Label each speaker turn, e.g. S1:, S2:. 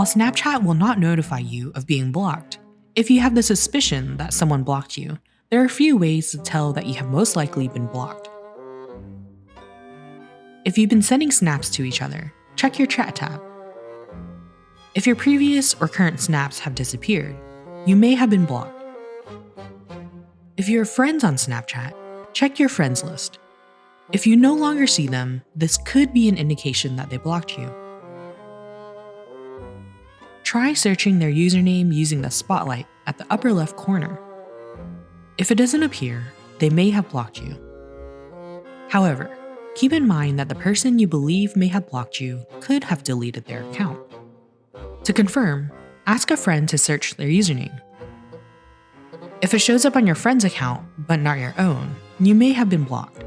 S1: While Snapchat will not notify you of being blocked, if you have the suspicion that someone blocked you, there are a few ways to tell that you have most likely been blocked. If you've been sending snaps to each other, check your chat tab. If your previous or current snaps have disappeared, you may have been blocked. If you have friends on Snapchat, check your friends list. If you no longer see them, this could be an indication that they blocked you. Try searching their username using the spotlight at the upper left corner. If it doesn't appear, they may have blocked you. However, keep in mind that the person you believe may have blocked you could have deleted their account. To confirm, ask a friend to search their username. If it shows up on your friend's account but not your own, you may have been blocked.